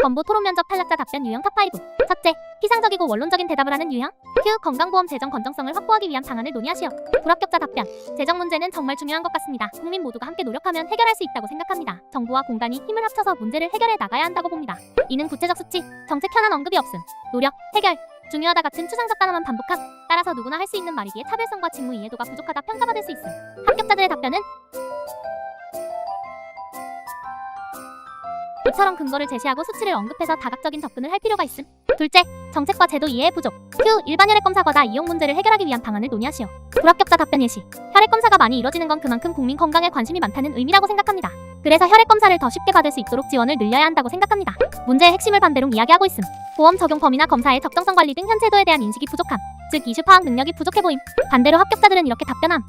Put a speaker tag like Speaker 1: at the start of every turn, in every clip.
Speaker 1: 건보 토론 면접 탈락자 답변 유형 탑5. 첫째, 피상적이고 원론적인 대답을 하는 유형. q. 건강보험 재정 건정성을 확보하기 위한 방안을 논의하시오. 불합격자 답변. 재정 문제는 정말 중요한 것 같습니다. 국민 모두가 함께 노력하면 해결할 수 있다고 생각합니다. 정부와 공단이 힘을 합쳐서 문제를 해결해 나가야 한다고 봅니다. 이는 구체적 수치, 정책 현안 언급이 없음. 노력, 해결, 중요하다 같은 추상적 단어만 반복함. 따라서 누구나 할 수 있는 말이기에 차별성과 직무 이해도가 부족하다 평가받을 수 있음. 합격자들의 답변은 이처럼 근거를 제시하고 수치를 언급해서 다각적인 접근을 할 필요가 있음. 둘째, 정책과 제도 이해의 부족. q. 일반 혈액검사 과다 이용 문제를 해결하기 위한 방안을 논의하시오. 불합격자 답변 예시. 혈액검사가 많이 이뤄지는 건 그만큼 국민 건강에 관심이 많다는 의미라고 생각합니다. 그래서 혈액검사를 더 쉽게 받을 수 있도록 지원을 늘려야 한다고 생각합니다. 문제의 핵심을 반대로 이야기하고 있음. 보험 적용 범위나 검사의 적정성 관리 등 현 제도에 대한 인식이 부족함. 즉 이슈 파악 능력이 부족해 보임. 반대로 합격자들은 이렇게 답변함.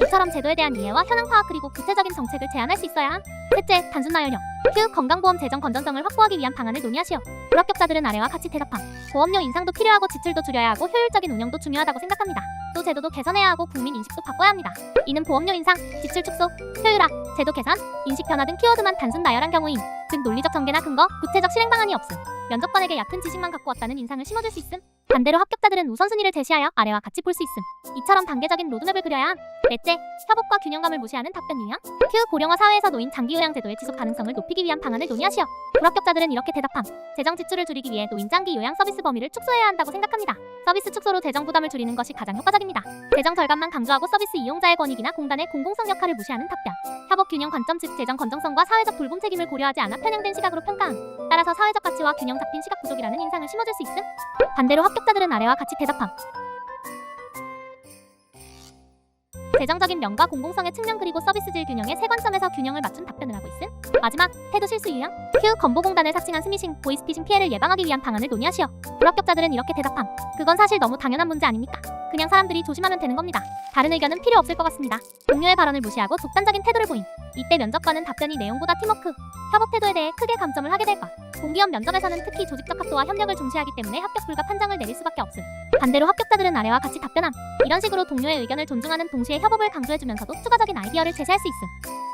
Speaker 1: 이처럼 제도에 대한 이해와 현황 파악 그리고 구체적인 정책을 제안할 수 있어야 함. 셋째, 단순 나열형. q. 건강보험 재정 건전성을 확보하기 위한 방안을 논의하시오. 불합격자들은 아래와 같이 대답함. 보험료 인상도 필요하고 지출도 줄여야 하고 효율적인 운영도 중요하다고 생각합니다. 또 제도도 개선해야 하고 국민 인식도 바꿔야 합니다. 이는 보험료 인상, 지출 축소, 효율화, 제도 개선, 인식 변화 등 키워드만 단순 나열한 경우임. 즉 논리적 전개나 근거, 구체적 실행 방안이 없음. 면접관에게 얕은 지식만 갖고 왔다는 인상을 심어줄 수 있음. 반대로 합격자들은 우선순위를 제시하여 아래와 같이 볼 수 있음. 이처럼 단계적인 로드맵을 그려야 함. 넷째, 협업과 균형감을 무시하는 답변 유형. q. 고령화 사회에서 놓인 장기요양 제도의 지속 가능성을 높이기 위한 방안을 논의하시오. 불합격자들은 이렇게 대답함. 재정 지출을 줄이기 위해 노인 장기 요양 서비스 범위를 축소해야 한다고 생각합니다. 서비스 축소로 재정 부담을 줄이는 것이 가장 효과적입니다. 재정 절감만 강조하고 서비스 이용자의 권익이나 공단의 공공성 역할을 무시하는 답변. 협업 균형 관점 즉 재정 건정성과 사회적 불분 책임을 고려하지 않아 편향된 시각으로 평가함. 따라서 사회적 가치와 균형 잡힌 시각 부족이라는 인상을 심어줄 수 있음. 반대로 합격자들은 아래와 같이 대답함. 재정적인 면과 공공성의 측면 그리고 서비스 질 균형의 세 관점에서 균형을 맞춘 답변을 하고 있음. 마지막, 태도 실수 유형. q. 건보공단을 사칭한 스미싱, 보이스피싱 피해를 예방하기 위한 방안을 논의하시오. 불합격자들은 이렇게 대답함. 그건 사실 너무 당연한 문제 아닙니까? 그냥 사람들이 조심하면 되는 겁니다. 다른 의견은 필요 없을 것 같습니다. 동료의 발언을 무시하고 독단적인 태도를 보임. 이때 면접관은 답변이 내용보다 팀워크, 협업 태도에 대해 크게 감점을 하게 될 것. 공기업 면접에서는 특히 조직적 합도와 협력을 중시하기 때문에 합격 불가 판정을 내릴 수밖에 없음. 반대로 합격자들은 아래와 같이 답변함. 이런 식으로 동료의 의견을 존중하는 동시에 협업을 강조해주면서도 추가적인 아이디어를 제시할 수 있음.